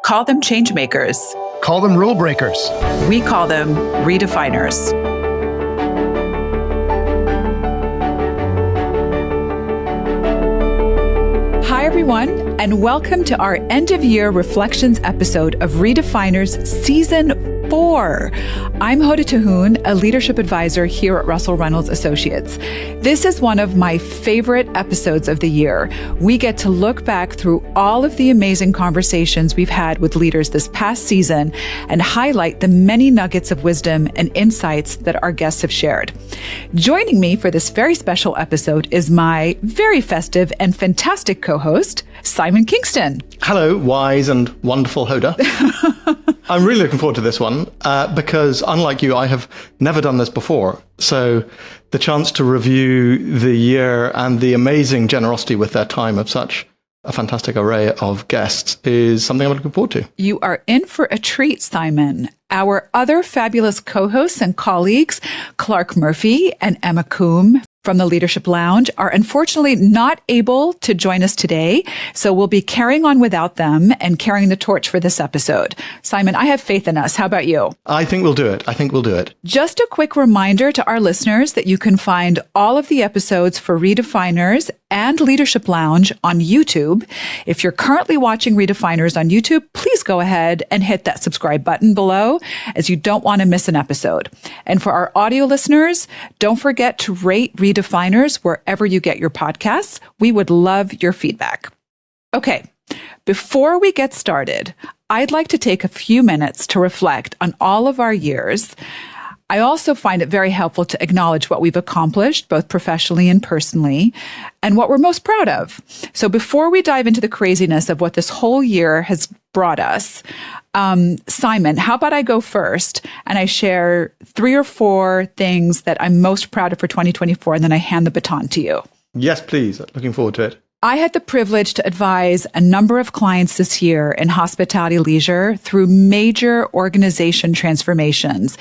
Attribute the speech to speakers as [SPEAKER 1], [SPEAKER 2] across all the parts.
[SPEAKER 1] Call them change makers.
[SPEAKER 2] Call them rule breakers.
[SPEAKER 1] We call them redefiners. Hi, everyone, and welcome to our end-of-year reflections episode of Redefiners Season 4. I'm Hoda, a leadership advisor here at Russell Reynolds Associates. This is one of my favorite episodes of the year. We get to look back through all of the amazing conversations we've had with leaders this past season and highlight the many nuggets of wisdom and insights that our guests have shared. Joining me for this very special episode is my very festive and fantastic co-host, Simon Kingston.
[SPEAKER 2] Hello, wise and wonderful Hoda. I'm really looking forward to this one because, unlike you, I have never done this before. So the chance to review the year and the amazing generosity with their time of such a fantastic array of guests is something I'm looking forward to.
[SPEAKER 1] You are in for a treat, Simon. Our other fabulous co-hosts and colleagues, Clark Murphy and Emma Coombe from the Leadership Lounge, are unfortunately not able to join us today, so we'll be carrying on without them and carrying the torch for this episode. Simon, I have faith in us. How about you?
[SPEAKER 2] I think we'll do it.
[SPEAKER 1] Just a quick reminder to our listeners that you can find all of the episodes for Redefiners and Leadership Lounge on YouTube. If you're currently watching Redefiners on YouTube, please go ahead and hit that subscribe button below, as you don't want to miss an episode. And for our audio listeners, don't forget to rate Redefiners wherever you get your podcasts. We would love your feedback. Okay, before we get started, I'd like to take a few minutes to reflect on all of our years. I also find it very helpful to acknowledge what we've accomplished, both professionally and personally, and what we're most proud of. So before we dive into the craziness of what this whole year has brought us, Simon, how about I go first and I share 3 or 4 things that I'm most proud of for 2024, and then I hand the baton to you.
[SPEAKER 2] Yes, please. Looking forward to it.
[SPEAKER 1] I had the privilege to advise a number of clients this year in hospitality leisure through major organization transformations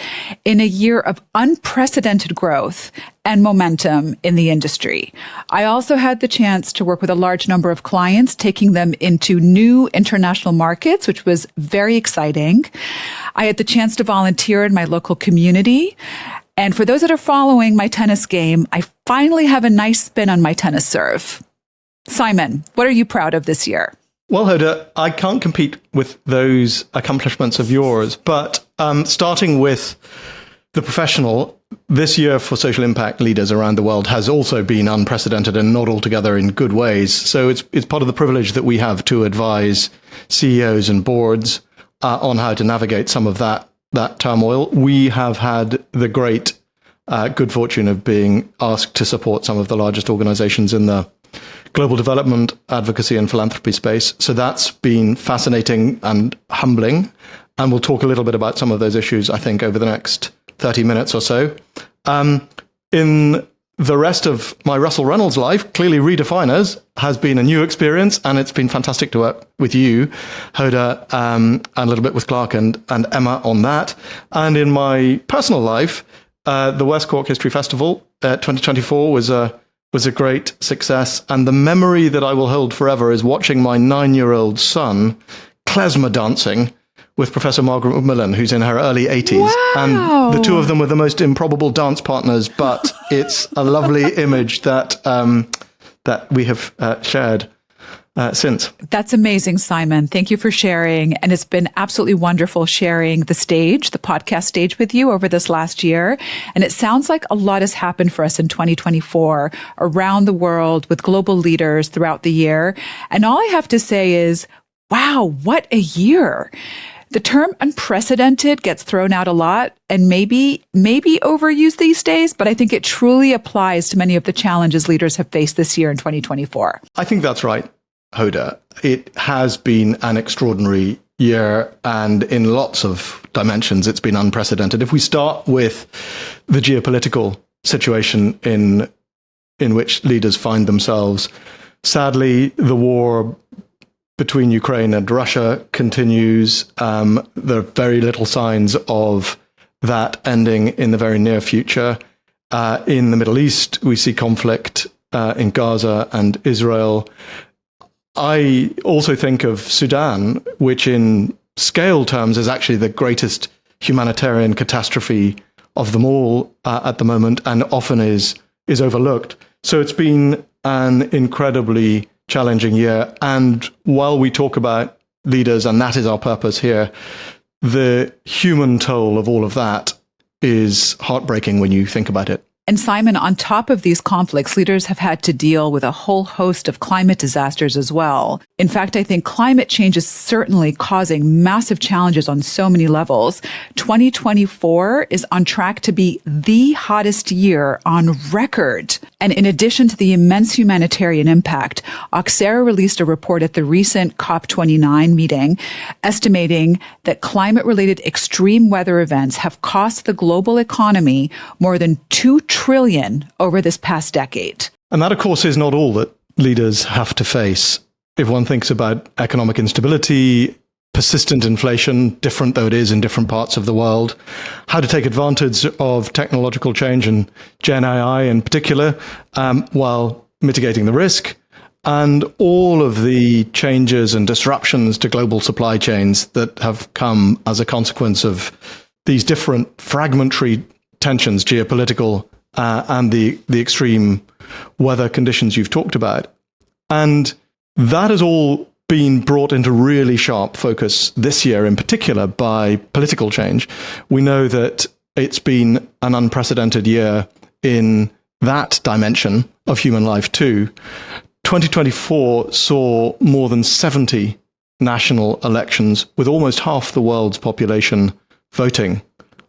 [SPEAKER 1] in a year of unprecedented growth and momentum in the industry. I also had the chance to work with a large number of clients, taking them into new international markets, which was very exciting. I had the chance to volunteer in my local community. And for those that are following my tennis game, I finally have a nice spin on my tennis serve. Simon, what are you proud of this year?
[SPEAKER 2] Well, Hoda, I can't compete with those accomplishments of yours, but starting with the professional, this year for social impact leaders around the world has also been unprecedented and not altogether in good ways. So it's part of the privilege that we have to advise CEOs and boards on how to navigate some of that turmoil. We have had the great good fortune of being asked to support some of the largest organizations in the global development, advocacy, and philanthropy space. So that's been fascinating and humbling. And we'll talk a little bit about some of those issues, I think, over the next 30 minutes or so. In the rest of my Russell Reynolds life, clearly Redefiners has been a new experience, and it's been fantastic to work with you, Hoda, and a little bit with Clark and Emma on that. And in my personal life, the West Cork History Festival 2024 was a great success. And the memory that I will hold forever is watching my 9-year-old son klezmer dancing with Professor Margaret McMillan, who's in her early 80s.
[SPEAKER 1] Wow.
[SPEAKER 2] And the two of them were the most improbable dance partners, but it's a lovely image that we have shared since.
[SPEAKER 1] That's amazing, Simon. Thank you for sharing. And it's been absolutely wonderful sharing the podcast stage with you over this last year. And it sounds like a lot has happened for us in 2024 around the world with global leaders throughout the year. And all I have to say is, wow, what a year. The term unprecedented gets thrown out a lot and maybe overused these days, but I think it truly applies to many of the challenges leaders have faced this year in 2024.
[SPEAKER 2] I think that's right, Hoda. It has been an extraordinary year, and in lots of dimensions, it's been unprecedented. If we start with the geopolitical situation in which leaders find themselves, sadly, the war between Ukraine and Russia continues. There are very little signs of that ending in the very near future. In the Middle East, we see conflict in Gaza and Israel. I also think of Sudan, which in scale terms is actually the greatest humanitarian catastrophe of them all at the moment, and often is overlooked. So it's been an incredibly challenging year. And while we talk about leaders, and that is our purpose here, the human toll of all of that is heartbreaking when you think about it.
[SPEAKER 1] And Simon, on top of these conflicts, leaders have had to deal with a whole host of climate disasters as well. In fact, I think climate change is certainly causing massive challenges on so many levels. 2024 is on track to be the hottest year on record. And in addition to the immense humanitarian impact, Oxera released a report at the recent COP29 meeting, estimating that climate-related extreme weather events have cost the global economy more than $2 trillion over this past decade.
[SPEAKER 2] And that, of course, is not all that leaders have to face. If one thinks about economic instability, persistent inflation, different though it is in different parts of the world, how to take advantage of technological change and Gen AI in particular, while mitigating the risk, and all of the changes and disruptions to global supply chains that have come as a consequence of these different fragmentary tensions, geopolitical, and the extreme weather conditions you've talked about. And that has all been brought into really sharp focus this year in particular by political change. We know that it's been an unprecedented year in that dimension of human life too. 2024 saw more than 70 national elections with almost half the world's population voting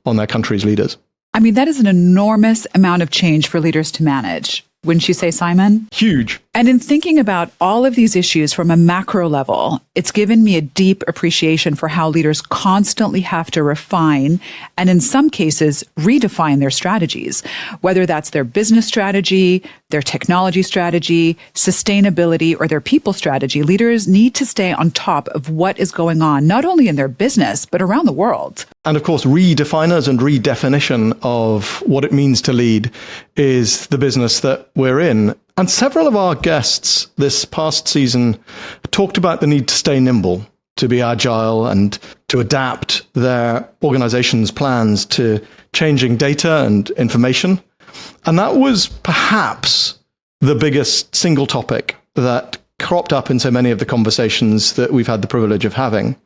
[SPEAKER 2] on their country's leaders.
[SPEAKER 1] I mean, that is an enormous amount of change for leaders to manage. Wouldn't you say, Simon?
[SPEAKER 2] Huge.
[SPEAKER 1] And in thinking about all of these issues from a macro level, it's given me a deep appreciation for how leaders constantly have to refine and in some cases redefine their strategies, whether that's their business strategy, their technology strategy, sustainability, or their people strategy. Leaders need to stay on top of what is going on, not only in their business, but around the world.
[SPEAKER 2] And of course, redefiners and redefinition of what it means to lead is the business that we're in. And several of our guests this past season talked about the need to stay nimble, to be agile and to adapt their organization's plans to changing data and information. And that was perhaps the biggest single topic that cropped up in so many of the conversations that we've had the privilege of having.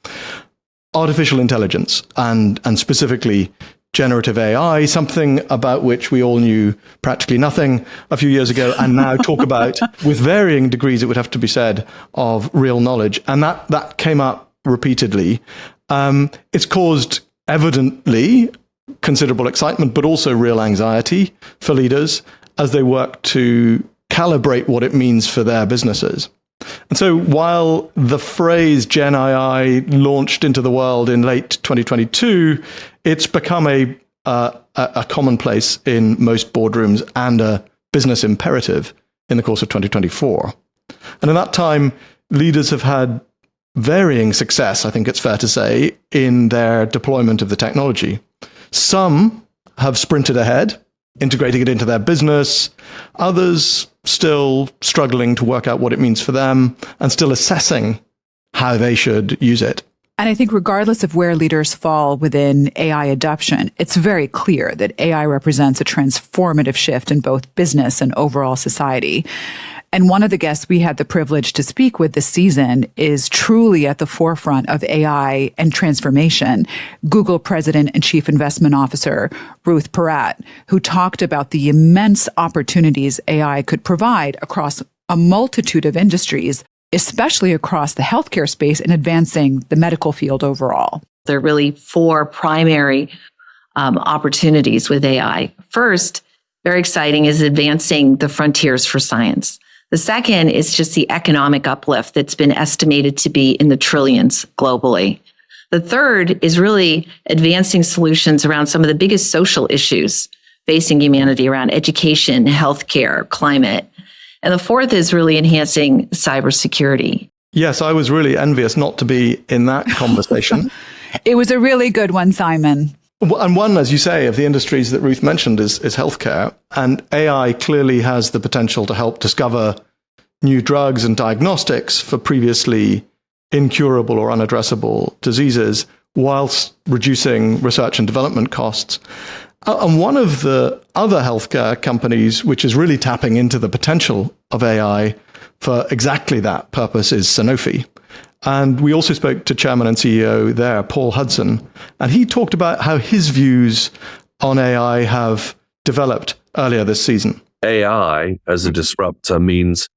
[SPEAKER 2] Artificial intelligence and specifically generative AI, something about which we all knew practically nothing a few years ago and now talk about with varying degrees, it would have to be said, of real knowledge. And that came up repeatedly. It's caused evidently considerable excitement, but also real anxiety for leaders as they work to calibrate what it means for their businesses. And so while the phrase Gen AI launched into the world in late 2022, it's become a commonplace in most boardrooms and a business imperative in the course of 2024. And in that time, leaders have had varying success, I think it's fair to say, in their deployment of the technology. Some have sprinted ahead, integrating it into their business. Others still struggling to work out what it means for them and still assessing how they should use it.
[SPEAKER 1] And I think regardless of where leaders fall within AI adoption, it's very clear that AI represents a transformative shift in both business and overall society. And one of the guests we had the privilege to speak with this season is truly at the forefront of AI and transformation, Google President and Chief Investment Officer Ruth Porat, who talked about the immense opportunities AI could provide across a multitude of industries, especially across the healthcare space and advancing the medical field overall.
[SPEAKER 3] There are really four primary opportunities with AI. First, very exciting, is advancing the frontiers for science. The second is just the economic uplift that's been estimated to be in the trillions globally. The third is really advancing solutions around some of the biggest social issues facing humanity around education, healthcare, climate. And the fourth is really enhancing cybersecurity.
[SPEAKER 2] Yes, I was really envious not to be in that conversation.
[SPEAKER 1] It was a really good one, Simon.
[SPEAKER 2] And one, as you say, of the industries that Ruth mentioned is healthcare. And AI clearly has the potential to help discover new drugs and diagnostics for previously incurable or unaddressable diseases, whilst reducing research and development costs. And one of the other healthcare companies which is really tapping into the potential of AI for exactly that purpose is Sanofi. And we also spoke to Chairman and CEO there, Paul Hudson, and he talked about how his views on AI have developed earlier this season.
[SPEAKER 4] AI as a disruptor means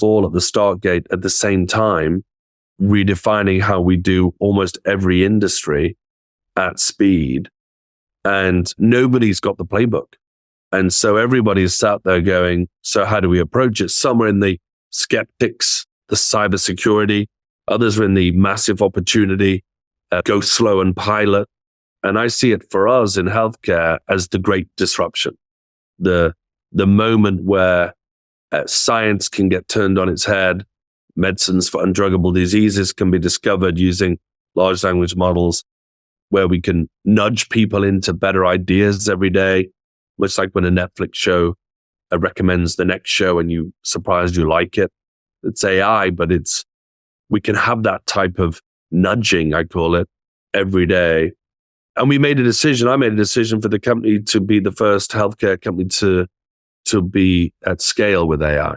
[SPEAKER 4] all at the start gate at the same time, redefining how we do almost every industry at speed. And nobody's got the playbook. And so everybody's sat there going, so how do we approach it? Some are in the skeptics, the cybersecurity. Others are in the massive opportunity, go slow and pilot. And I see it for us in healthcare as the great disruption. The moment where science can get turned on its head, medicines for undruggable diseases can be discovered using large language models, where we can nudge people into better ideas every day, much like when a Netflix show recommends the next show and you surprised you like it. It's AI, but we can have that type of nudging, I call it, every day. And I made a decision for the company to be the first healthcare company to be at scale with AI.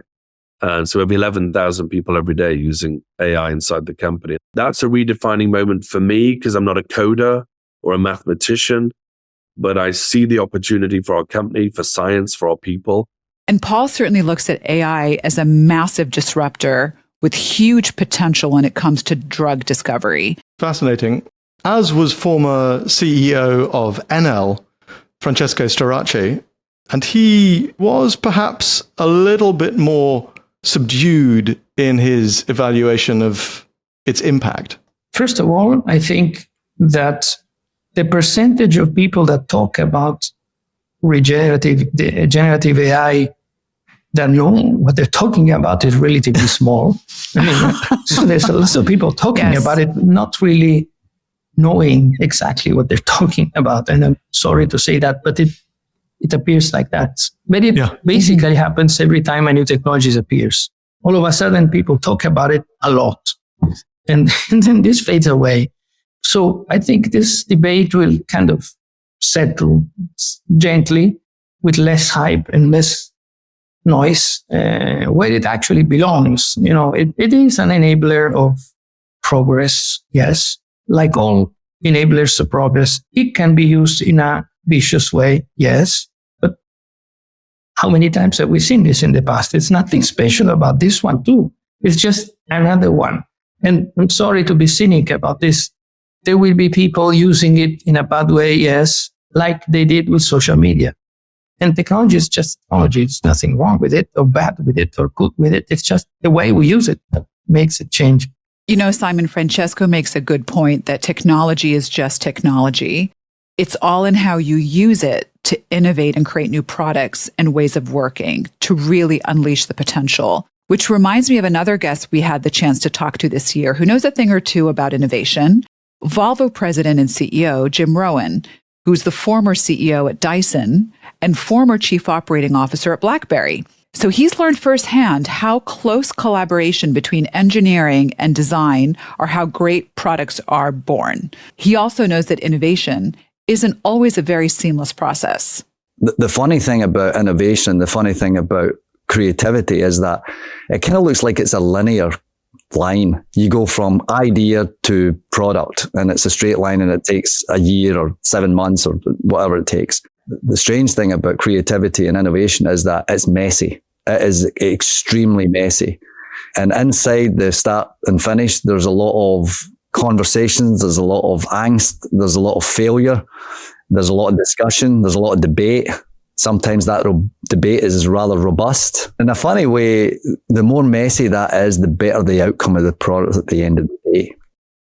[SPEAKER 4] And so we have 11,000 people every day using AI inside the company. That's a redefining moment for me because I'm not a coder or a mathematician, but I see the opportunity for our company, for science, for our people.
[SPEAKER 1] And Paul certainly looks at AI as a massive disruptor with huge potential when it comes to drug discovery.
[SPEAKER 2] Fascinating. As was former CEO of Enel, Francesco Starace, and he was perhaps a little bit more subdued in his evaluation of its impact.
[SPEAKER 5] First of all, I think that the percentage of people that talk about generative AI that know what they're talking about is relatively small. I mean, so there's a lot of people talking about it, not really knowing exactly what they're talking about. And I'm sorry to say that, but it appears like that. But it basically happens every time a new technology appears. All of a sudden, people talk about it a lot. And then this fades away. So I think this debate will kind of settle gently with less hype and less noise where it actually belongs. You know, it is an enabler of progress, yes. Like all enablers of progress, it can be used in a vicious way, yes. But how many times have we seen this in the past? It's nothing special about this one too. It's just another one. And I'm sorry to be cynic about this. There will be people using it in a bad way, yes, like they did with social media. And technology is just technology. There's nothing wrong with it or bad with it or good with it. It's just the way we use it that makes it change.
[SPEAKER 1] You know, Simon, Francesco makes a good point that technology is just technology. It's all in how you use it to innovate and create new products and ways of working to really unleash the potential, which reminds me of another guest we had the chance to talk to this year who knows a thing or two about innovation. Volvo president and CEO Jim Rowan, who's the former CEO at Dyson and former chief operating officer at BlackBerry. So he's learned firsthand how close collaboration between engineering and design are how great products are born. He also knows that innovation isn't always a very seamless process.
[SPEAKER 6] The funny thing about innovation, the funny thing about creativity is that it kind of looks like it's a linear line. You go from idea to product and it's a straight line and it takes a year or 7 months or whatever it takes. The strange thing about creativity and innovation is that it's messy. It is extremely messy. And inside the start and finish, there's a lot of conversations, there's a lot of angst, there's a lot of failure, there's a lot of discussion, there's a lot of debate. Sometimes that debate is rather robust. In a funny way, the more messy that is, the better the outcome of the product at the end of the day.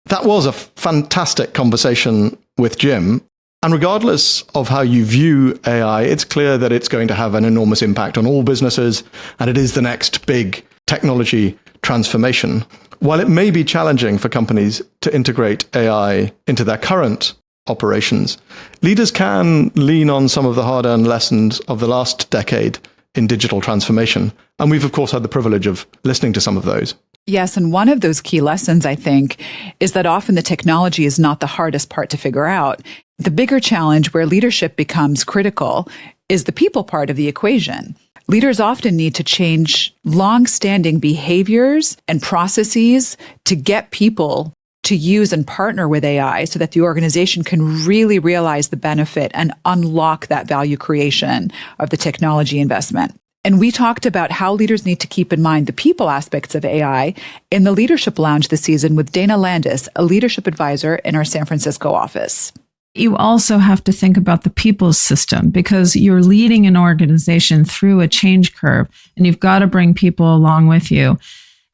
[SPEAKER 2] That was a fantastic conversation with Jim. And regardless of how you view AI, it's clear that it's going to have an enormous impact on all businesses, and it is the next big technology transformation. While it may be challenging for companies to integrate AI into their current operations, leaders can lean on some of the hard-earned lessons of the last decade in digital transformation. And we've, of course, had the privilege of listening to some of those.
[SPEAKER 1] Yes, and one of those key lessons, I think, is that often the technology is not the hardest part to figure out. The bigger challenge where leadership becomes critical is the people part of the equation. Leaders often need to change long-standing behaviors and processes to get people to use and partner with AI so that the organization can really realize the benefit and unlock that value creation of the technology investment. And we talked about how leaders need to keep in mind the people aspects of AI in the Leadership Lounge this season with Dana Landis, a leadership advisor in our San Francisco office.
[SPEAKER 7] You also have to think about the people's system because you're leading an organization through a change curve and you've got to bring people along with you.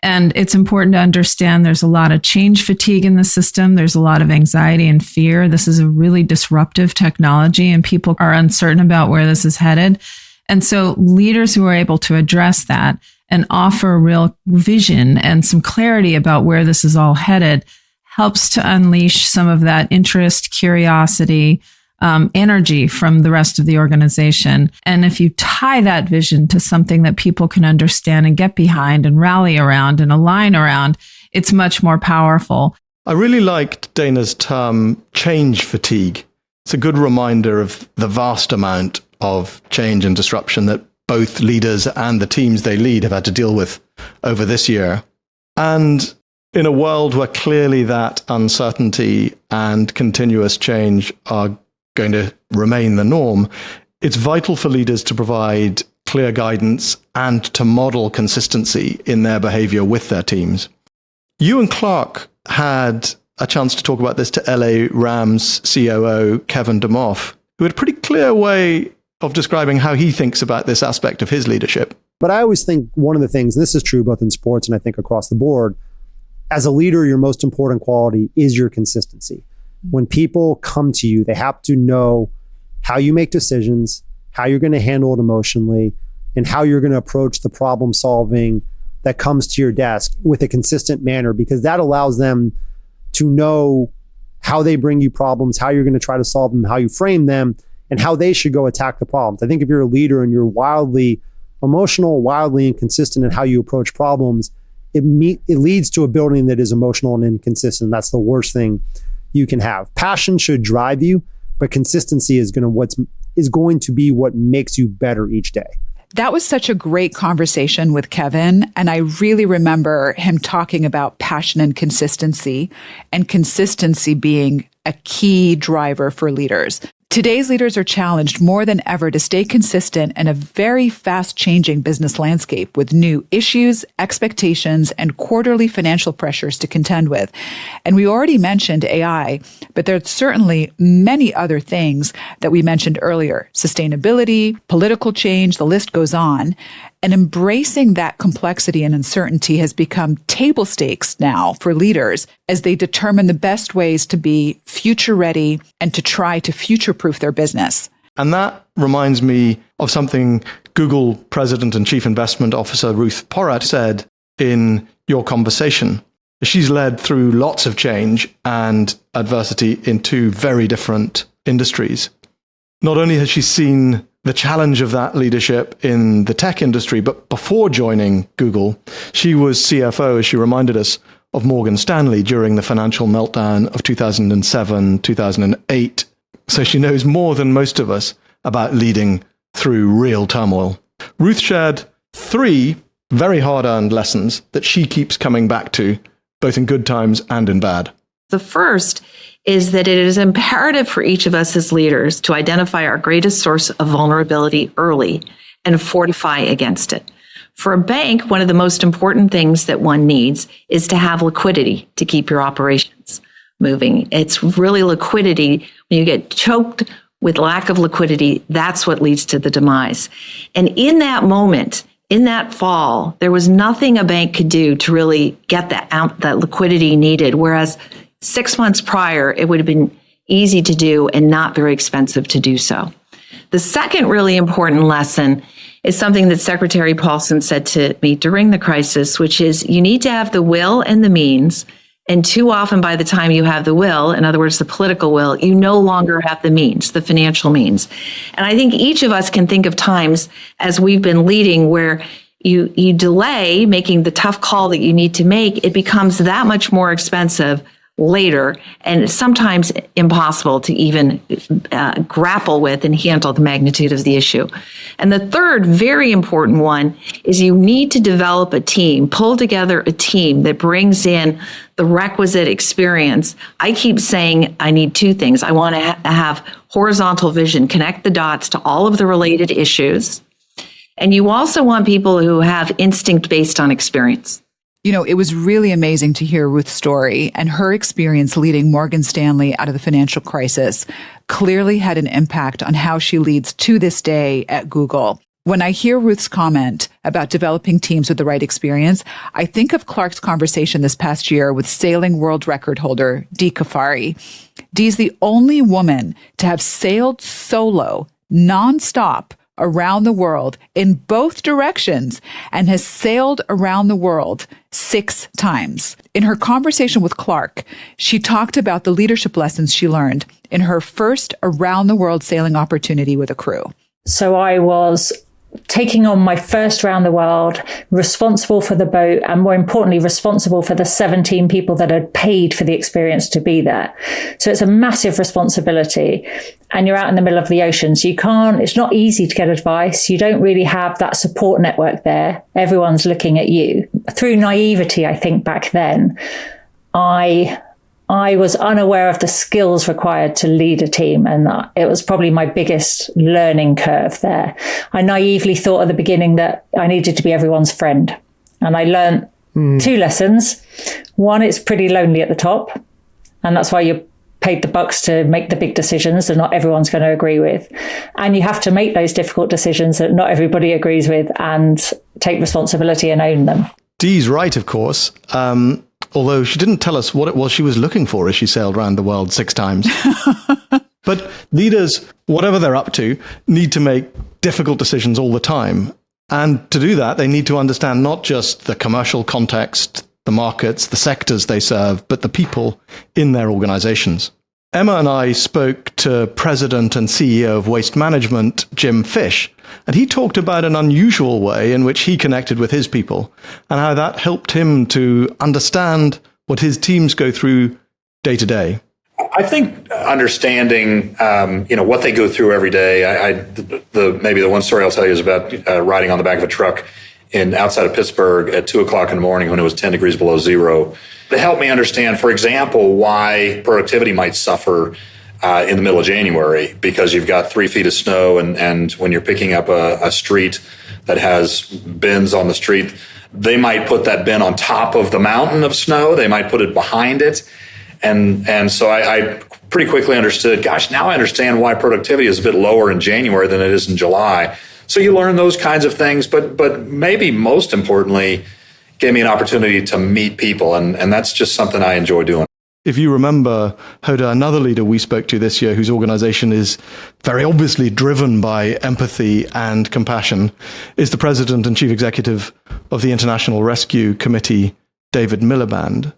[SPEAKER 7] And it's important to understand there's a lot of change fatigue in the system. There's a lot of anxiety and fear. This is a really disruptive technology and people are uncertain about where this is headed. And so leaders who are able to address that and offer a real vision and some clarity about where this is all headed helps to unleash some of that interest, curiosity, energy from the rest of the organization. And if you tie that vision to something that people can understand and get behind and rally around and align around, it's much more powerful.
[SPEAKER 2] I really liked Dana's term change fatigue. It's a good reminder of the vast amount of change and disruption that both leaders and the teams they lead have had to deal with over this year. And in a world where clearly that uncertainty and continuous change are going to remain the norm, it's vital for leaders to provide clear guidance and to model consistency in their behavior with their teams. You and Clark had a chance to talk about this to LA Rams COO Kevin DeMoff, who had a pretty clear way of describing how he thinks about this aspect of his leadership.
[SPEAKER 8] But I always think one of the things, this is true both in sports and I think across the board, as a leader, your most important quality is your consistency. When people come to you, they have to know how you make decisions, how you're going to handle it emotionally, and how you're going to approach the problem solving that comes to your desk with a consistent manner, because that allows them to know how they bring you problems, how you're going to try to solve them, how you frame them, and how they should go attack the problems. I think if you're a leader and you're wildly emotional, wildly inconsistent in how you approach problems, it leads to a building that is emotional and inconsistent. That's the worst thing you can have. Passion should drive you, but consistency is going to be what makes you better each day.
[SPEAKER 1] That was such a great conversation with Kevin. And I really remember him talking about passion and consistency being a key driver for leaders. Today's leaders are challenged more than ever to stay consistent in a very fast-changing business landscape with new issues, expectations, and quarterly financial pressures to contend with. And we already mentioned AI, but there's certainly many other things that we mentioned earlier. Sustainability, political change, the list goes on. And embracing that complexity and uncertainty has become table stakes now for leaders as they determine the best ways to be future ready and to try to future-proof their business.
[SPEAKER 2] And that reminds me of something Google President and Chief Investment Officer Ruth Porat said in your conversation. She's led through lots of change and adversity in two very different industries. Not only has she seen the challenge of that leadership in the tech industry, but before joining Google, she was CFO, as she reminded us, of Morgan Stanley during the financial meltdown of 2007, 2008. So she knows more than most of us about leading through real turmoil. Ruth shared 3 very hard-earned lessons that she keeps coming back to, both in good times and in bad.
[SPEAKER 3] The first is that it is imperative for each of us as leaders to identify our greatest source of vulnerability early and fortify against it. For a bank, one of the most important things that one needs is to have liquidity to keep your operations moving. It's really liquidity. When you get choked with lack of liquidity, that's what leads to the demise. And in that moment, in that fall, there was nothing a bank could do to really get that liquidity needed, whereas 6 months prior, it would have been easy to do and not very expensive to do so. The second really important lesson is something that Secretary Paulson said to me during the crisis, which is you need to have the will and the means And too often, by the time you have the will, in other words, the political will, you no longer have the means, the financial means. And I think each of us can think of times as we've been leading where you delay making the tough call that you need to make. It becomes that much more expensive later, and sometimes impossible to even grapple with and handle the magnitude of the issue. And the third very important one is you need to develop a team, pull together a team that brings in the requisite experience. I keep saying I need two things. I want to have horizontal vision, connect the dots to all of the related issues. And you also want people who have instinct based on experience.
[SPEAKER 1] You know, it was really amazing to hear Ruth's story, and her experience leading Morgan Stanley out of the financial crisis clearly had an impact on how she leads to this day at Google. When I hear Ruth's comment about developing teams with the right experience, I think of Clark's conversation this past year with sailing world record holder Dee Kafari. Dee's the only woman to have sailed solo, nonstop, around the world in both directions and has sailed around the world 6 times. In her conversation with Clark, she talked about the leadership lessons she learned in her first around the world sailing opportunity with a crew.
[SPEAKER 9] So I was taking on my first round the world, responsible for the boat, and more importantly, responsible for the 17 people that had paid for the experience to be there. So it's a massive responsibility, and you're out in the middle of the ocean. So it's not easy to get advice. You don't really have that support network there. Everyone's looking at you. Through naivety, I think back then, I was unaware of the skills required to lead a team, and it was probably my biggest learning curve there. I naively thought at the beginning that I needed to be everyone's friend, and I learned 2 lessons. One, it's pretty lonely at the top, and that's why you're paid the bucks to make the big decisions that not everyone's going to agree with. And you have to make those difficult decisions that not everybody agrees with and take responsibility and own them.
[SPEAKER 2] Dee's right, of course. Although she didn't tell us what it was she was looking for as she sailed around the world 6 times. But leaders, whatever they're up to, need to make difficult decisions all the time. And to do that, they need to understand not just the commercial context, the markets, the sectors they serve, but the people in their organizations. Emma and I spoke to President and CEO of Waste Management, Jim Fish, and he talked about an unusual way in which he connected with his people and how that helped him to understand what his teams go through day to day.
[SPEAKER 10] I think understanding, what they go through every day. Maybe the one story I'll tell you is about riding on the back of a truck outside of Pittsburgh at 2:00 in the morning when it was 10 degrees below zero. To help me understand, for example, why productivity might suffer in the middle of January, because you've got 3 feet of snow, and when you're picking up a street that has bins on the street, they might put that bin on top of the mountain of snow. They might put it behind it. And so I pretty quickly understood, gosh, now I understand why productivity is a bit lower in January than it is in July. So you learn those kinds of things, but maybe most importantly, gave me an opportunity to meet people, and that's just something I enjoy doing.
[SPEAKER 2] If you remember, Hoda, another leader we spoke to this year whose organization is very obviously driven by empathy and compassion is the president and chief executive of the International Rescue Committee, David Miliband.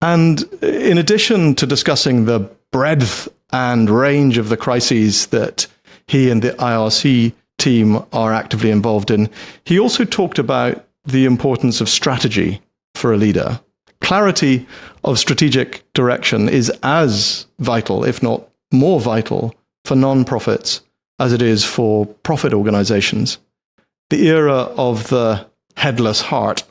[SPEAKER 2] And in addition to discussing the breadth and range of the crises that he and the IRC team are actively involved in, he also talked about the importance of strategy for a leader. Clarity of strategic direction is as vital, if not more vital, for non-profits as it is for profit organizations. The era of the headless heart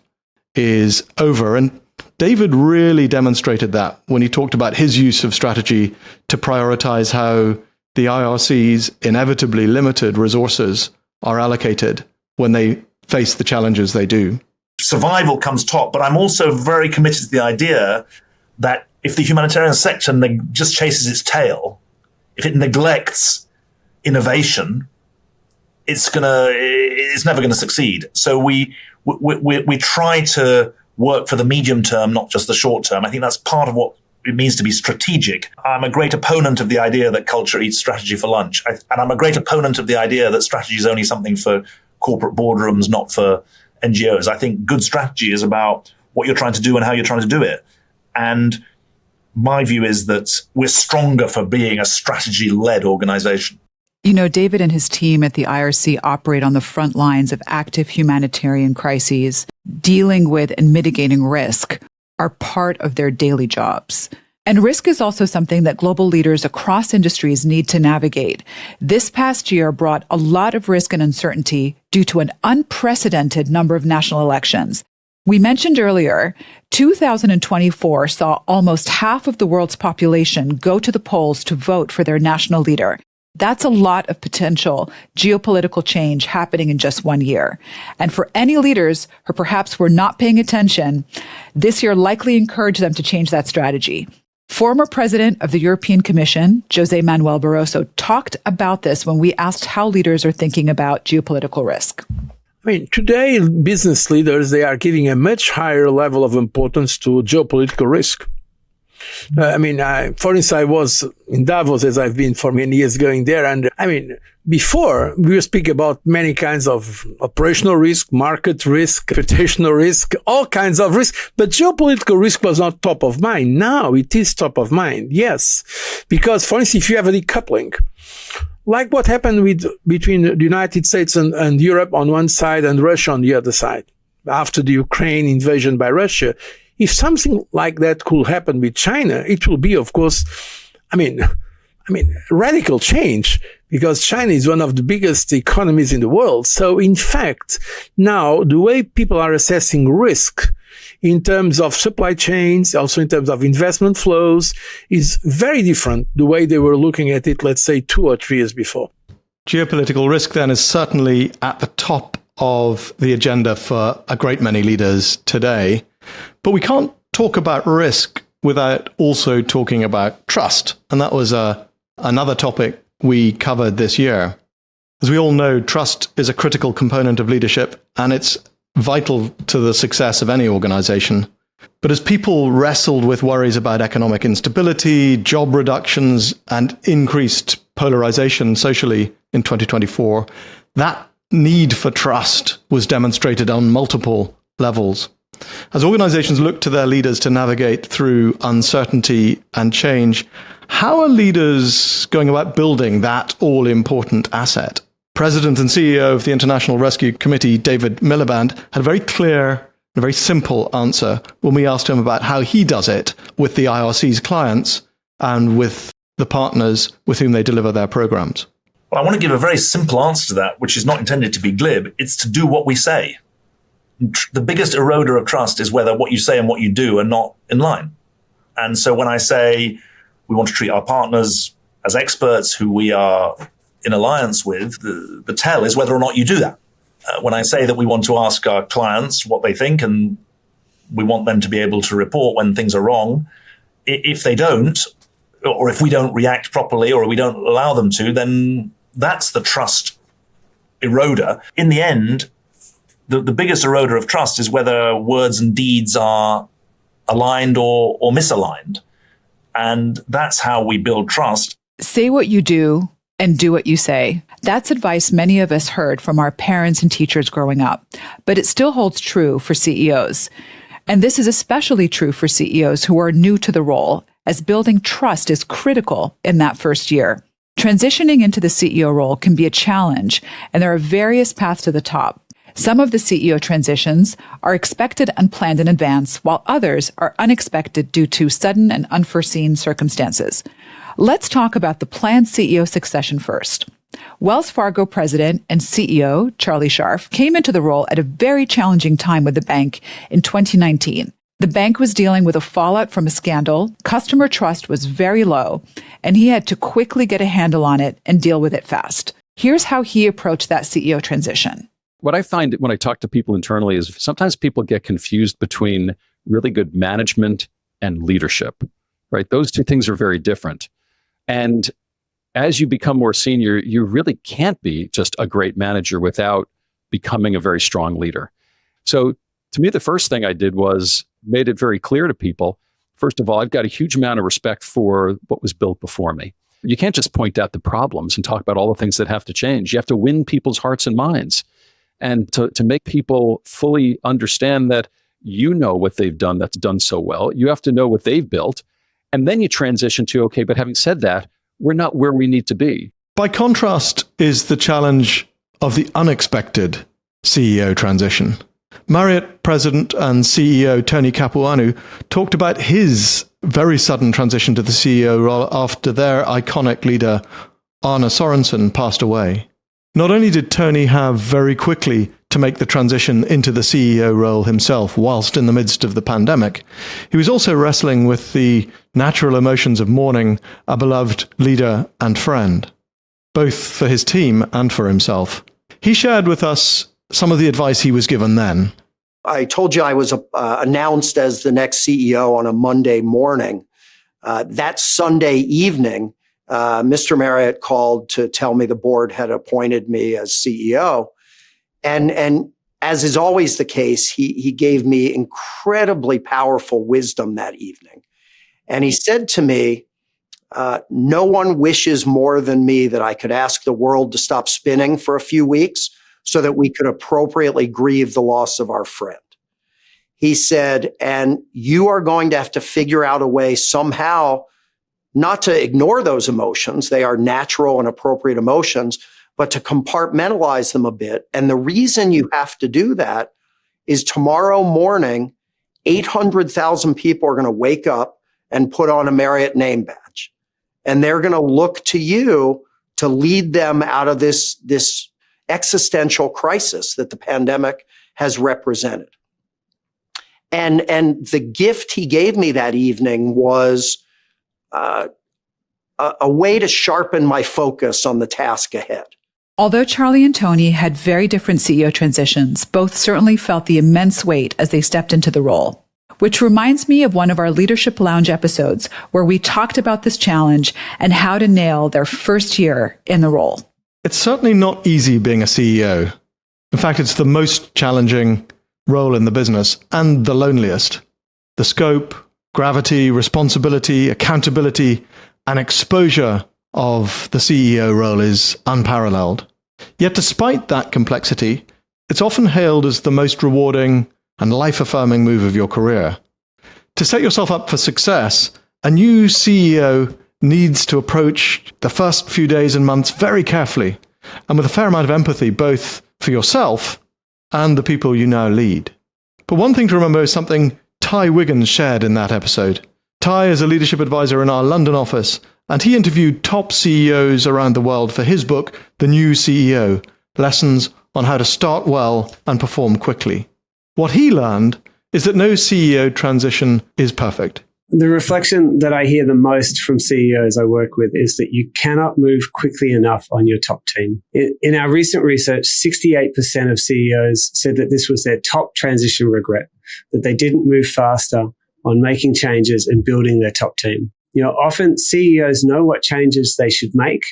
[SPEAKER 2] is over, and David really demonstrated that when he talked about his use of strategy to prioritize how the IRC's inevitably limited resources are allocated when they face the challenges they do.
[SPEAKER 11] Survival comes top, but I'm also very committed to the idea that if the humanitarian sector just chases its tail, if it neglects innovation, it's never going to succeed. So we try to work for the medium term, not just the short term. I think that's part of what it means to be strategic. I'm a great opponent of the idea that culture eats strategy for lunch. And I'm a great opponent of the idea that strategy is only something for corporate boardrooms, not for NGOs. I think good strategy is about what you're trying to do and how you're trying to do it. And my view is that we're stronger for being a strategy-led organization.
[SPEAKER 1] You know, David and his team at the IRC operate on the front lines of active humanitarian crises. Dealing with and mitigating risk are part of their daily jobs. And risk is also something that global leaders across industries need to navigate. This past year brought a lot of risk and uncertainty due to an unprecedented number of national elections. We mentioned earlier, 2024 saw almost half of the world's population go to the polls to vote for their national leader. That's a lot of potential geopolitical change happening in just 1 year. And for any leaders who perhaps were not paying attention, this year likely encouraged them to change that strategy. Former President of the European Commission, José Manuel Barroso, talked about this when we asked how leaders are thinking about geopolitical risk.
[SPEAKER 12] I mean, today, business leaders, they are giving a much higher level of importance to geopolitical risk. For instance, I was in Davos, as I've been for many years going there. And before we were speaking about many kinds of operational risk, market risk, reputational risk, all kinds of risk. But geopolitical risk was not top of mind. Now it is top of mind. Yes. Because, for instance, if you have a decoupling, like what happened between the United States and Europe on one side and Russia on the other side, after the Ukraine invasion by Russia, if something like that could happen with China, it will be, of course, radical change, because China is one of the biggest economies in the world. So, in fact, now the way people are assessing risk in terms of supply chains, also in terms of investment flows, is very different the way they were looking at it, let's say, 2 or 3 years before.
[SPEAKER 2] Geopolitical risk then is certainly at the top of the agenda for a great many leaders today. But we can't talk about risk without also talking about trust. And that was another topic we covered this year. As we all know, trust is a critical component of leadership, and it's vital to the success of any organization. But as people wrestled with worries about economic instability, job reductions, and increased polarization socially in 2024, that need for trust was demonstrated on multiple levels. As organizations look to their leaders to navigate through uncertainty and change, how are leaders going about building that all-important asset? President and CEO of the International Rescue Committee, David Miliband, had a very clear and very simple answer when we asked him about how he does it with the IRC's clients and with the partners with whom they deliver their programs.
[SPEAKER 11] Well, I want to give a very simple answer to that, which is not intended to be glib. It's to do what we say. The biggest eroder of trust is whether what you say and what you do are not in line. And so when I say we want to treat our partners as experts who we are in alliance with, the tell is whether or not you do that. When I say that we want to ask our clients what they think and we want them to be able to report when things are wrong, if they don't, or if we don't react properly or we don't allow them to, then that's the trust eroder. In the end, the biggest eroder of trust is whether words and deeds are aligned or misaligned. And that's how we build trust.
[SPEAKER 1] Say what you do and do what you say. That's advice many of us heard from our parents and teachers growing up, but it still holds true for CEOs. And this is especially true for CEOs who are new to the role, as building trust is critical in that first year. Transitioning into the CEO role can be a challenge, and there are various paths to the top. Some of the CEO transitions are expected and planned in advance, while others are unexpected due to sudden and unforeseen circumstances. Let's talk about the planned CEO succession first. Wells Fargo president and CEO Charlie Scharf came into the role at a very challenging time with the bank in 2019. The bank was dealing with a fallout from a scandal, customer trust was very low, and he had to quickly get a handle on it and deal with it fast. Here's how he approached that CEO transition.
[SPEAKER 13] What I find when I talk to people internally is sometimes people get confused between really good management and leadership, right? Those two things are very different. And as you become more senior, you really can't be just a great manager without becoming a very strong leader. So to me, the first thing I did was made it very clear to people, first of all, I've got a huge amount of respect for what was built before me. You can't just point out the problems and talk about all the things that have to change. You have to win people's hearts and minds. And to make people fully understand that You know what they've done that's done so well. You have to know what they've built. And then you transition to, okay, but having said that, we're not where we need to be.
[SPEAKER 2] By contrast is the challenge of the unexpected CEO transition. Marriott President and CEO Tony Capuano talked about his very sudden transition to the CEO role after their iconic leader, Arne Sorensen, passed away. Not only did Tony have very quickly to make the transition into the CEO role himself whilst in the midst of the pandemic, he was also wrestling with the natural emotions of mourning a beloved leader and friend, both for his team and for himself. He shared with us some of the advice he was given then.
[SPEAKER 14] I told you I was announced as the next CEO on a Monday morning. That Sunday evening, Mr. Marriott called to tell me the board had appointed me as CEO. And as is always the case, he gave me incredibly powerful wisdom that evening. And he said to me, no one wishes more than me that I could ask the world to stop spinning for a few weeks so that we could appropriately grieve the loss of our friend. He said, and you are going to have to figure out a way somehow not to ignore those emotions. They are natural and appropriate emotions, but to compartmentalize them a bit. And the reason you have to do that is tomorrow morning, 800,000 people are going to wake up and put on a Marriott name badge. And they're going to look to you to lead them out of this existential crisis that the pandemic has represented. And the gift he gave me that evening was a way to sharpen my focus on the task ahead.
[SPEAKER 1] Although Charlie and Tony had very different CEO transitions, both certainly felt the immense weight as they stepped into the role. Which reminds me of one of our Leadership Lounge episodes where we talked about this challenge and how to nail their first year in the role.
[SPEAKER 2] It's certainly not easy being a CEO. In fact, it's the most challenging role in the business and the loneliest. The scope, gravity, responsibility, accountability, and exposure of the CEO role is unparalleled. Yet despite that complexity, it's often hailed as the most rewarding and life-affirming move of your career. To set yourself up for success, a new CEO needs to approach the first few days and months very carefully and with a fair amount of empathy, both for yourself and the people you now lead. But one thing to remember is something Ty Wiggins shared in that episode. Ty is a leadership advisor in our London office, and he interviewed top CEOs around the world for his book, The New CEO, Lessons on How to Start Well and Perform Quickly. What he learned is that no CEO transition is perfect.
[SPEAKER 15] The reflection that I hear the most from CEOs I work with is that you cannot move quickly enough on your top team. In our recent research, 68% of CEOs said that this was their top transition regret, that they didn't move faster on making changes and building their top team. You know, often CEOs know what changes they should make,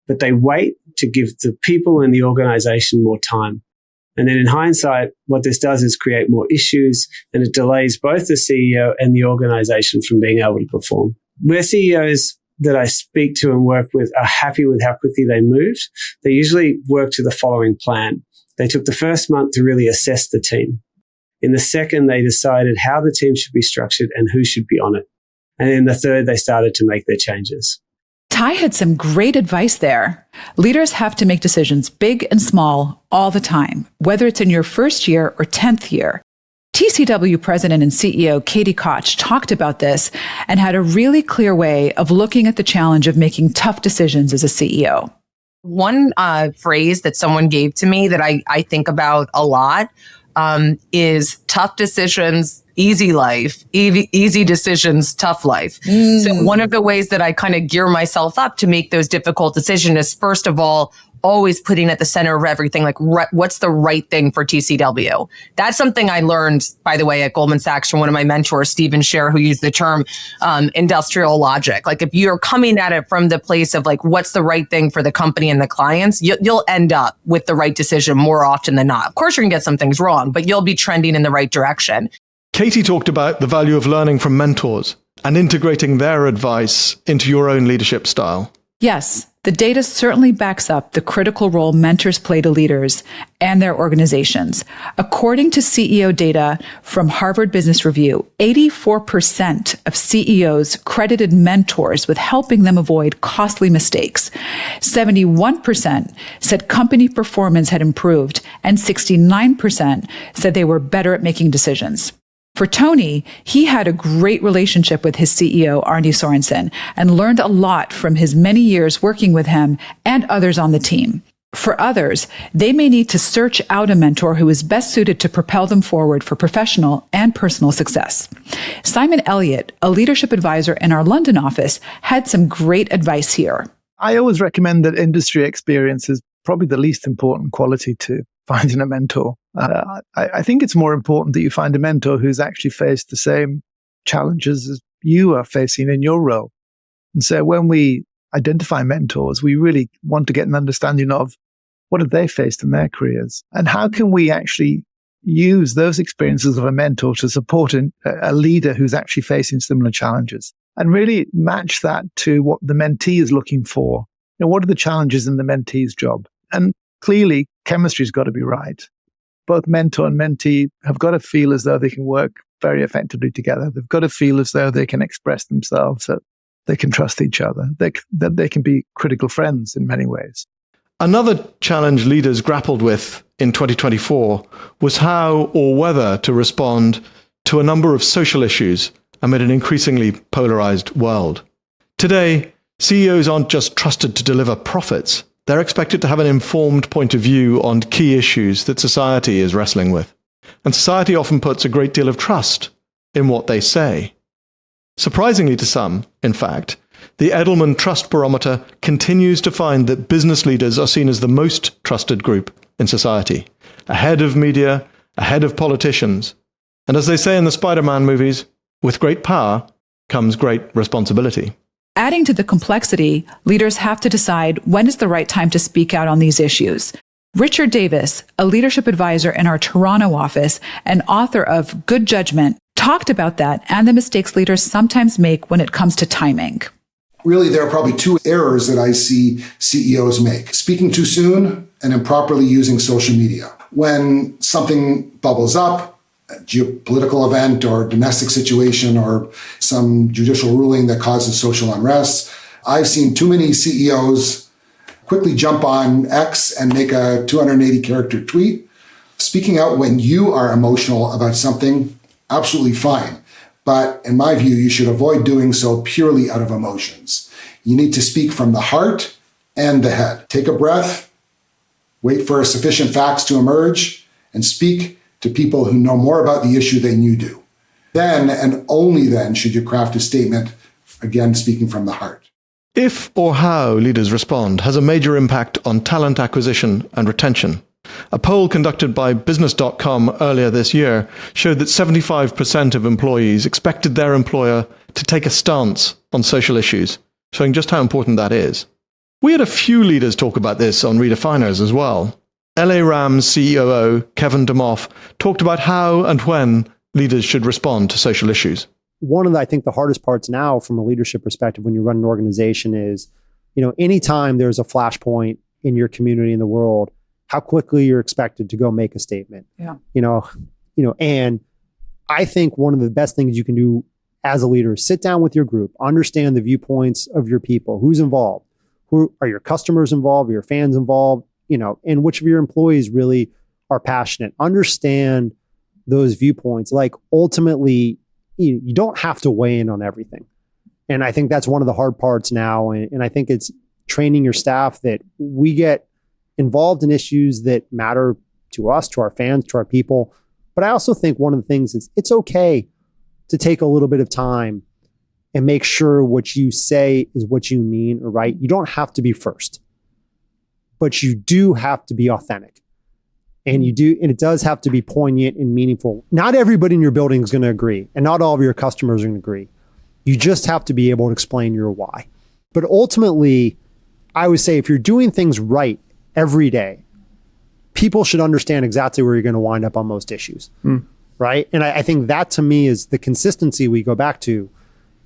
[SPEAKER 15] but they wait to give the people in the organization more time. And then in hindsight, what this does is create more issues, and it delays both the CEO and the organization from being able to perform. Where CEOs that I speak to and work with are happy with how quickly they moved, they usually work to the following plan. They took the first month to really assess the team. In the second, they decided how the team should be structured and who should be on it. And in the third, they started to make their changes.
[SPEAKER 1] Ty had some great advice there. Leaders have to make decisions, big and small, all the time, whether it's in your first year or 10th year. TCW President and CEO Katie Koch talked about this and had a really clear way of looking at the challenge of making tough decisions as a CEO.
[SPEAKER 16] One phrase that someone gave to me that I think about a lot is tough decisions, easy life, easy decisions, tough life. So one of the ways that I kind of gear myself up to make those difficult decisions is, first of all, always putting at the center of everything, like what's the right thing for TCW? That's something I learned, by the way, at Goldman Sachs from one of my mentors, Stephen Scher, who used the term industrial logic. Like if you're coming at it from the place of like, what's the right thing for the company and the clients, you'll end up with the right decision more often than not. Of course, you're going to get some things wrong, but you'll be trending in the right direction.
[SPEAKER 2] Katie talked about the value of learning from mentors and integrating their advice into your own leadership style.
[SPEAKER 1] Yes, The data certainly backs up the critical role mentors play to leaders and their organizations. According to CEO data from Harvard Business Review, 84% of CEOs credited mentors with helping them avoid costly mistakes. 71% said company performance had improved, and 69% said they were better at making decisions. For Tony, he had a great relationship with his CEO, Arne Sorensen, and learned a lot from his many years working with him and others on the team. For others, they may need to search out a mentor who is best suited to propel them forward for professional and personal success. Simon Elliott, a leadership advisor in our London office, had some great advice here.
[SPEAKER 17] I always recommend that industry experience is probably the least important quality to finding a mentor. I think it's more important that you find a mentor who's actually faced the same challenges as you are facing in your role. And so when we identify mentors, we really want to get an understanding of what have they faced in their careers and how can we actually use those experiences of a mentor to support a leader who's actually facing similar challenges and really match that to what the mentee is looking for. What are the challenges in the mentee's job? And clearly, chemistry's got to be right. Both mentor and mentee have got to feel as though they can work very effectively together. They've got to feel as though they can express themselves, that they can trust each other, that they can be critical friends in many ways.
[SPEAKER 2] Another challenge leaders grappled with in 2024 was how or whether to respond to a number of social issues amid an increasingly polarized world. Today, CEOs aren't just trusted to deliver profits. They're expected to have an informed point of view on key issues that society is wrestling with. And society often puts a great deal of trust in what they say. Surprisingly to some, in fact, the Edelman Trust Barometer continues to find that business leaders are seen as the most trusted group in society, ahead of media, ahead of politicians. And as they say in the Spider-Man movies, with great power comes great responsibility.
[SPEAKER 1] Adding to the complexity, leaders have to decide when is the right time to speak out on these issues. Richard Davis, a leadership advisor in our Toronto office and author of Good Judgment, talked about that and the mistakes leaders sometimes make when it comes to timing.
[SPEAKER 18] Really, there are probably two errors that I see CEOs make. Speaking too soon and improperly using social media. When something bubbles up, a geopolitical event or domestic situation or some judicial ruling that causes social unrest, I've seen too many CEOs quickly jump on X and make a 280-character tweet. Speaking out when you are emotional about something, absolutely fine. But in my view, you should avoid doing so purely out of emotions. You need to speak from the heart and the head. Take a breath, wait for sufficient facts to emerge, and speak to people who know more about the issue than you do. Then, and only then, should you craft a statement, again, speaking from the heart.
[SPEAKER 2] If or how leaders respond has a major impact on talent acquisition and retention. A poll conducted by Business.com earlier this year showed that 75% of employees expected their employer to take a stance on social issues, showing just how important that is. We had a few leaders talk about this on Redefiners as well. LA Rams COO Kevin DeMoff talked about how and when leaders should respond to social issues.
[SPEAKER 8] One of the, I think the hardest parts now from a leadership perspective when you run an organization is, anytime there's a flashpoint in your community in the world, how quickly you're expected to go make a statement.
[SPEAKER 1] Yeah.
[SPEAKER 8] And I think one of the best things you can do as a leader is sit down with your group, understand the viewpoints of your people, who's involved, who are your customers involved, are your fans involved, and which of your employees really are passionate. Understand those viewpoints. Like ultimately, you don't have to weigh in on everything. And I think that's one of the hard parts now. And I think it's training your staff that we get involved in issues that matter to us, to our fans, to our people. But I also think one of the things is it's okay to take a little bit of time and make sure what you say is what you mean or right. You don't have to be first, but you do have to be authentic. And it does have to be poignant and meaningful. Not everybody in your building is going to agree, and not all of your customers are going to agree. You just have to be able to explain your why. But ultimately, I would say if you're doing things right every day, people should understand exactly where you're going to wind up on most issues, right? And I think that to me is the consistency we go back to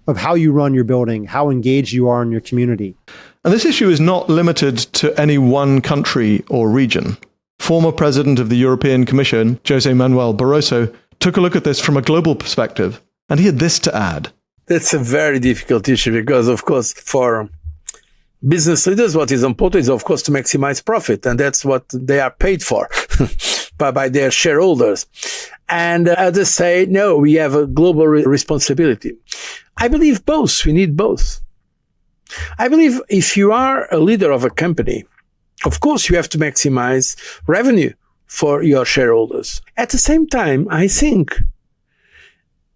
[SPEAKER 8] of how you run your building, how engaged you are in your community.
[SPEAKER 2] And this issue is not limited to any one country or region. Former President of the European Commission, Jose Manuel Barroso, took a look at this from a global perspective, and he had this to add.
[SPEAKER 12] That's a very difficult issue because, of course, for business leaders, what is important is, of course, to maximize profit. And that's what they are paid for by their shareholders. And others say, no, we have a global responsibility. I believe both. We need both. I believe if you are a leader of a company, of course, you have to maximize revenue for your shareholders. At the same time, I think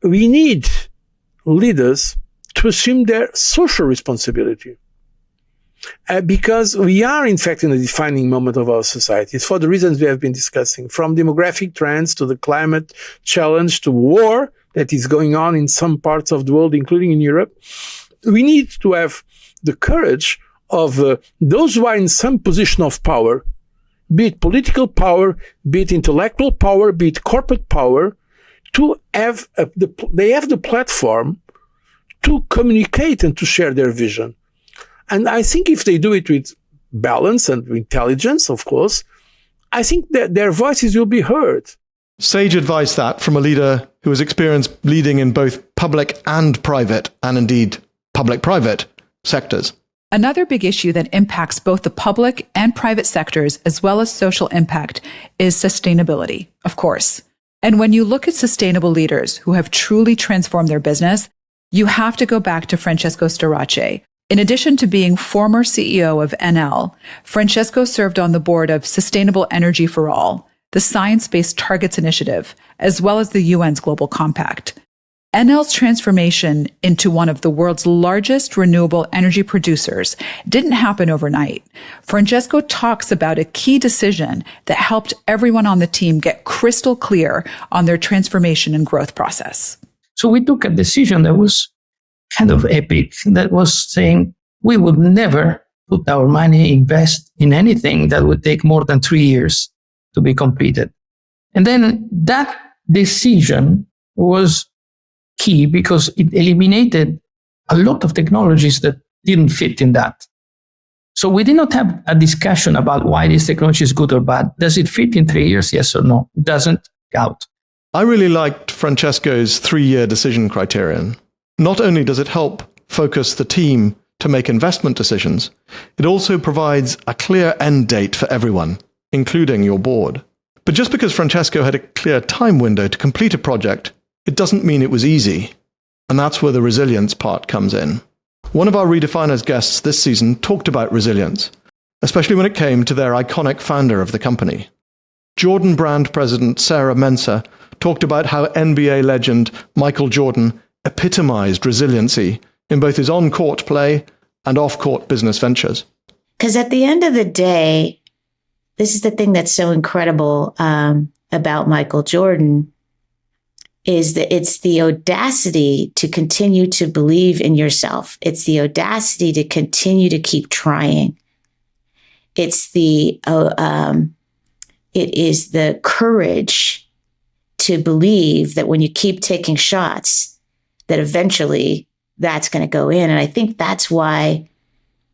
[SPEAKER 12] we need leaders to assume their social responsibility. Because we are, in fact, in a defining moment of our societies for the reasons we have been discussing, from demographic trends to the climate challenge to war that is going on in some parts of the world, including in Europe. We need to have the courage of those who are in some position of power, be it political power, be it intellectual power, be it corporate power, to have they have the platform to communicate and to share their vision. And I think if they do it with balance and intelligence, of course, I think that their voices will be heard.
[SPEAKER 2] Sage advice that from a leader who has experienced leading in both public and private, and indeed public-private sectors.
[SPEAKER 1] Another big issue that impacts both the public and private sectors, as well as social impact, is sustainability, of course. And when you look at sustainable leaders who have truly transformed their business, you have to go back to Francesco Starace. In addition to being former CEO of NL, Francesco served on the board of Sustainable Energy for All, the Science Based Targets Initiative, as well as the UN's Global Compact. NL's transformation into one of the world's largest renewable energy producers didn't happen overnight. Francesco talks about a key decision that helped everyone on the team get crystal clear on their transformation and growth process.
[SPEAKER 5] So we took a decision that was kind of epic, that was saying we would never put our money, invest in anything that would take more than 3 years to be completed. And then that decision was key because it eliminated a lot of technologies that didn't fit in that. So we did not have a discussion about why this technology is good or bad. Does it fit in 3 years? Yes or no? It doesn't. Out.
[SPEAKER 2] I really liked Francesco's 3-year decision criterion. Not only does it help focus the team to make investment decisions, it also provides a clear end date for everyone, including your board. But just because Francesco had a clear time window to complete a project, it doesn't mean it was easy. And that's where the resilience part comes in. One of our Redefiners guests this season talked about resilience, especially when it came to their iconic founder of the company. Jordan brand president Sarah Mensah talked about how NBA legend Michael Jordan epitomized resiliency in both his on-court play and off-court business ventures.
[SPEAKER 19] Because at the end of the day, this is the thing that's so incredible about Michael Jordan, is that it's the audacity to continue to believe in yourself. It's the audacity to continue to keep trying. It's it is the courage to believe that when you keep taking shots, that eventually that's going to go in. And I think that's why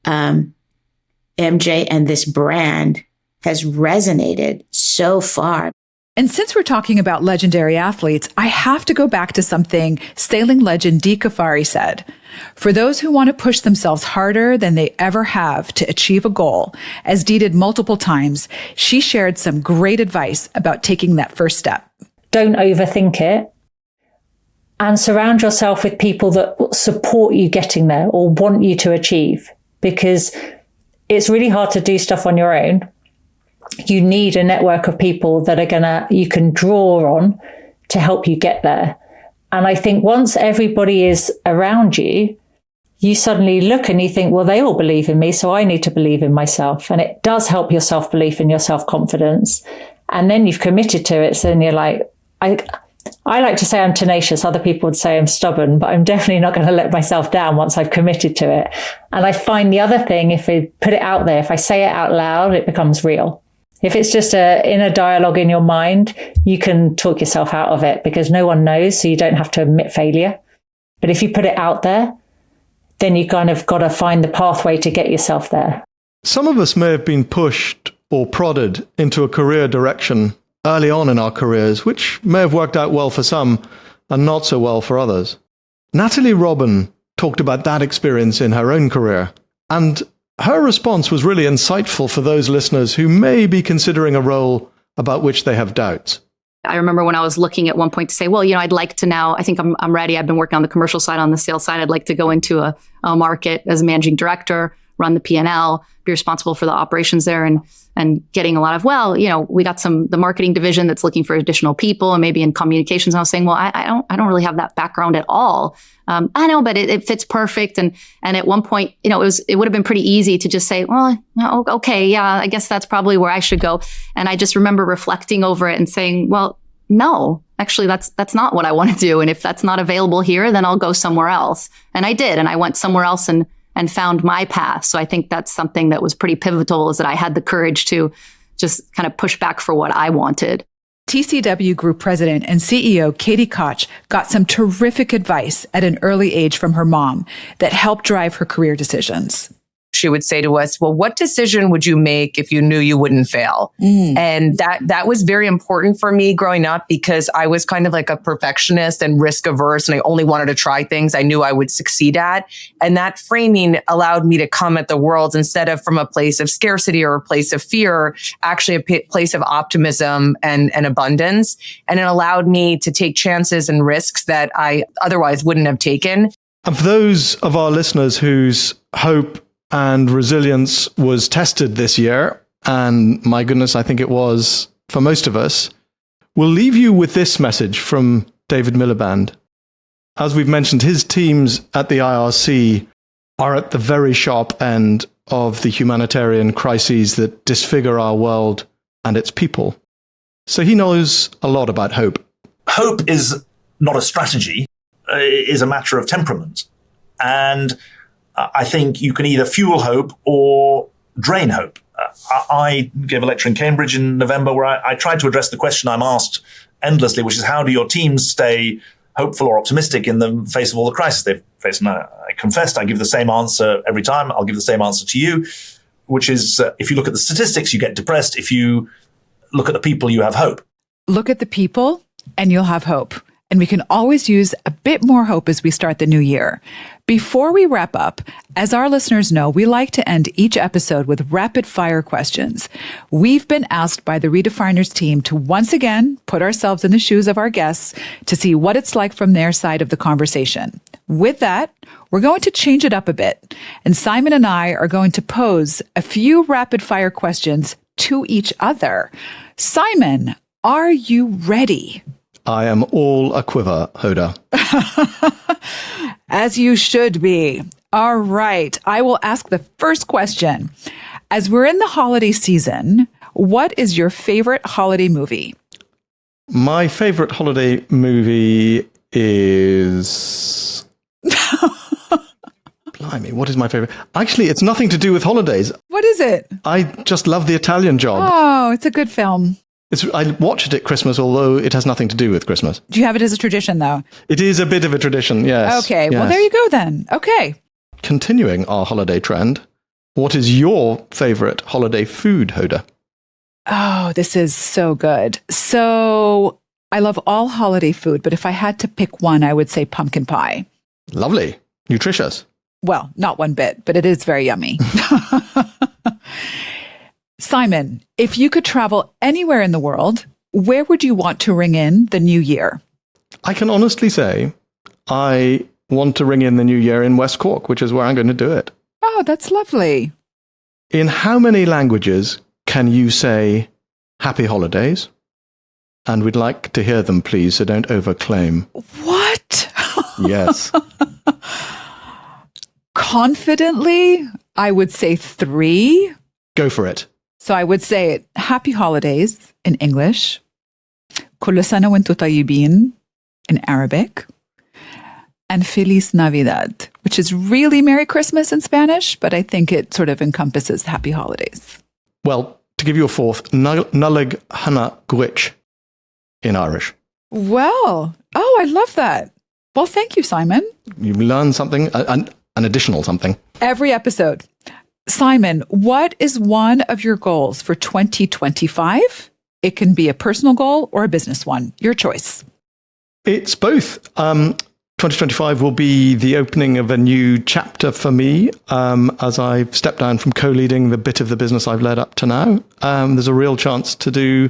[SPEAKER 19] MJ and this brand has resonated so far.
[SPEAKER 1] And since we're talking about legendary athletes, I have to go back to something sailing legend Dee Caffari said. For those who want to push themselves harder than they ever have to achieve a goal, as Dee did multiple times, she shared some great advice about taking that first step.
[SPEAKER 9] Don't overthink it, and surround yourself with people that support you getting there or want you to achieve, because it's really hard to do stuff on your own. You need a network of people that you can draw on to help you get there. And I think once everybody is around you, you suddenly look and you think, well, they all believe in me, so I need to believe in myself. And it does help your self-belief and your self-confidence. And then you've committed to it. So then you're like, I like to say I'm tenacious. Other people would say I'm stubborn, but I'm definitely not going to let myself down once I've committed to it. And I find the other thing, if I put it out there, if I say it out loud, it becomes real. If it's just a inner dialogue in your mind, you can talk yourself out of it because no one knows, so you don't have to admit failure. But if you put it out there, then you kind of got to find the pathway to get yourself there.
[SPEAKER 2] Some of us may have been pushed or prodded into a career direction early on in our careers, which may have worked out well for some and not so well for others. Natalie Robin talked about that experience in her own career, and her response was really insightful for those listeners who may be considering a role about which they have doubts.
[SPEAKER 20] I remember when I was looking at one point to say, well, I'd like to now, I think I'm ready. I've been working on the commercial side, on the sales side. I'd like to go into a market as a managing director, run the P&L, be responsible for the operations there, and getting a lot of, we got the marketing division that's looking for additional people and maybe in communications. And I was saying, well, I don't really have that background at all. I know, but it fits perfect. And at one point, it would have been pretty easy to just say, well, okay, yeah, I guess that's probably where I should go. And I just remember reflecting over it and saying, well, no, actually, that's not what I want to do. And if that's not available here, then I'll go somewhere else. And I did. And I went somewhere else and found my path. So I think that's something that was pretty pivotal, is that I had the courage to just kind of push back for what I wanted.
[SPEAKER 1] TCW Group President and CEO Katie Koch got some terrific advice at an early age from her mom that helped drive her career decisions.
[SPEAKER 16] She would say to us, well, what decision would you make if you knew you wouldn't fail? And that was very important for me growing up, because I was kind of like a perfectionist and risk averse, and I only wanted to try things I knew I would succeed at. And that framing allowed me to come at the world instead of from a place of scarcity or a place of fear, actually a place of optimism and abundance. And it allowed me to take chances and risks that I otherwise wouldn't have taken.
[SPEAKER 2] And for those of our listeners whose hope and resilience was tested this year, and my goodness, I think it was for most of us, we'll leave you with this message from David Miliband. As we've mentioned, his teams at the IRC are at the very sharp end of the humanitarian crises that disfigure our world and its people. So he knows a lot about hope.
[SPEAKER 11] Hope is not a strategy, it is a matter of temperament. And I think you can either fuel hope or drain hope. I gave a lecture in Cambridge in November where I tried to address the question I'm asked endlessly, which is, how do your teams stay hopeful or optimistic in the face of all the crisis they've faced? And I confessed I give the same answer every time. I'll give the same answer to you, which is, if you look at the statistics, you get depressed. If you look at the people, you have hope.
[SPEAKER 1] Look at the people and you'll have hope. And we can always use a bit more hope as we start the new year. Before we wrap up, as our listeners know, we like to end each episode with rapid fire questions. We've been asked by the Redefiners team to once again put ourselves in the shoes of our guests to see what it's like from their side of the conversation. With that, we're going to change it up a bit. And Simon and I are going to pose a few rapid fire questions to each other. Simon, are you ready?
[SPEAKER 2] I am all a quiver, Hoda.
[SPEAKER 1] As you should be. All right. I will ask the first question. As we're in the holiday season, what is your favorite holiday movie?
[SPEAKER 2] My favorite holiday movie is... Blimey, what is my favorite? Actually, it's nothing to do with holidays.
[SPEAKER 1] What is it?
[SPEAKER 2] I just love The Italian Job.
[SPEAKER 1] Oh, it's a good film.
[SPEAKER 2] I watch it at Christmas, although it has nothing to do with Christmas.
[SPEAKER 1] Do you have it as a tradition, though?
[SPEAKER 2] It is a bit of a tradition, yes.
[SPEAKER 1] Okay,
[SPEAKER 2] yes.
[SPEAKER 1] well, there you go then. Okay.
[SPEAKER 2] Continuing our holiday trend, what is your favorite holiday food, Hoda?
[SPEAKER 1] Oh, this is so good. So I love all holiday food, but if I had to pick one, I would say pumpkin pie.
[SPEAKER 2] Lovely. Nutritious.
[SPEAKER 1] Well, not one bit, but it is very yummy. Simon, if you could travel anywhere in the world, where would you want to ring in the new year?
[SPEAKER 2] I can honestly say I want to ring in the new year in West Cork, which is where I'm going to do it.
[SPEAKER 1] Oh, that's lovely.
[SPEAKER 2] In how many languages can you say happy holidays? And we'd like to hear them, please, so don't overclaim.
[SPEAKER 1] What?
[SPEAKER 2] Yes.
[SPEAKER 1] Confidently, I would say 3.
[SPEAKER 2] Go for it.
[SPEAKER 1] So I would say happy holidays in English, كل سنة وانتم طيبين in Arabic, and Feliz Navidad, which is really Merry Christmas in Spanish, but I think it sort of encompasses happy holidays.
[SPEAKER 2] Well, to give you a fourth, Nalig Hana Gwich in Irish.
[SPEAKER 1] Well, oh, I love that. Well, thank you, Simon.
[SPEAKER 2] You've learned something, and an additional something.
[SPEAKER 1] Every episode. Simon, what is one of your goals for 2025? It can be a personal goal or a business one. Your choice.
[SPEAKER 2] It's both. 2025 will be the opening of a new chapter for me as I've stepped down from co-leading the bit of the business I've led up to now. There's a real chance to do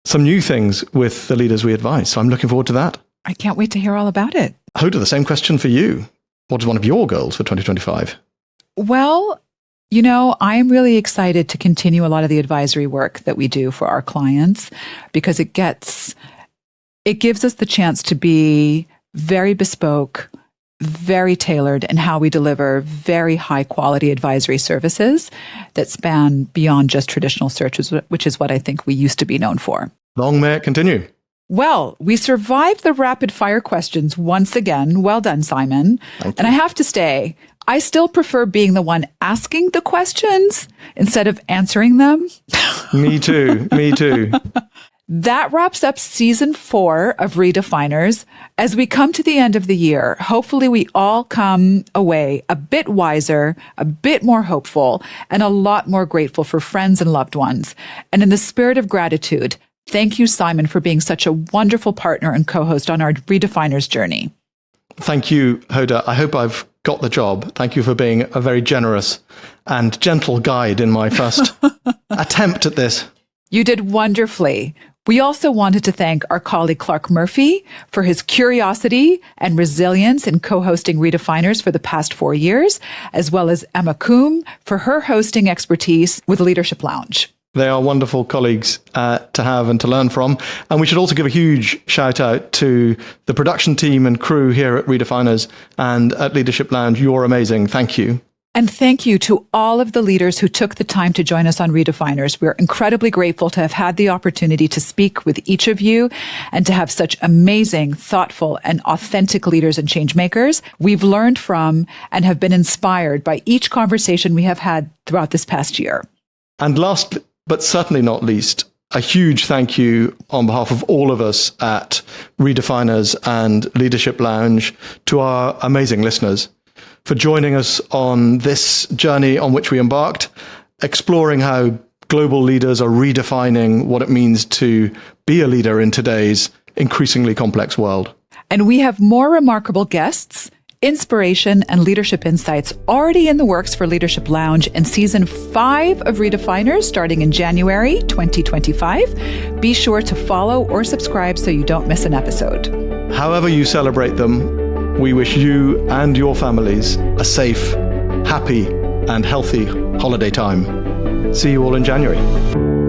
[SPEAKER 2] some new things with the leaders we advise. So I'm looking forward to that.
[SPEAKER 1] I can't wait to hear all about it.
[SPEAKER 2] Hoda, the same question for you. What is one of your goals for 2025?
[SPEAKER 1] Well, you know, I'm really excited to continue a lot of the advisory work that we do for our clients because it gives us the chance to be very bespoke, very tailored in how we deliver very high quality advisory services that span beyond just traditional search, which is what I think we used to be known for.
[SPEAKER 2] Long may it continue.
[SPEAKER 1] Well, we survived the rapid fire questions once again. Well done, Simon. And I have to say, I still prefer being the one asking the questions instead of answering them.
[SPEAKER 2] Me too. Me too.
[SPEAKER 1] That wraps up season 4 of Redefiners. As we come to the end of the year, hopefully we all come away a bit wiser, a bit more hopeful, and a lot more grateful for friends and loved ones. And in the spirit of gratitude, thank you, Simon, for being such a wonderful partner and co-host on our Redefiners journey.
[SPEAKER 2] Thank you, Hoda. I hope I've got the job. Thank you for being a very generous and gentle guide in my first attempt at this.
[SPEAKER 1] You did wonderfully. We also wanted to thank our colleague Clark Murphy for his curiosity and resilience in co-hosting Redefiners for the past 4 years, as well as Emma Coombe for her hosting expertise with Leadership Lounge.
[SPEAKER 2] They are wonderful colleagues to have and to learn from. And we should also give a huge shout out to the production team and crew here at Redefiners and at Leadership Lounge. You're amazing. Thank you.
[SPEAKER 1] And thank you to all of the leaders who took the time to join us on Redefiners. We're incredibly grateful to have had the opportunity to speak with each of you and to have such amazing, thoughtful, and authentic leaders and change makers. We've learned from and have been inspired by each conversation we have had throughout this past year.
[SPEAKER 2] And last, but certainly not least, a huge thank you on behalf of all of us at Redefiners and Leadership Lounge to our amazing listeners for joining us on this journey on which we embarked, exploring how global leaders are redefining what it means to be a leader in today's increasingly complex world.
[SPEAKER 1] And we have more remarkable guests, inspiration, and leadership insights already in the works for Leadership Lounge in season 5 of Redefiners starting in January 2025. Be sure to follow or subscribe so you don't miss an episode.
[SPEAKER 2] However you celebrate them, we wish you and your families a safe, happy, and healthy holiday time. See you all in January.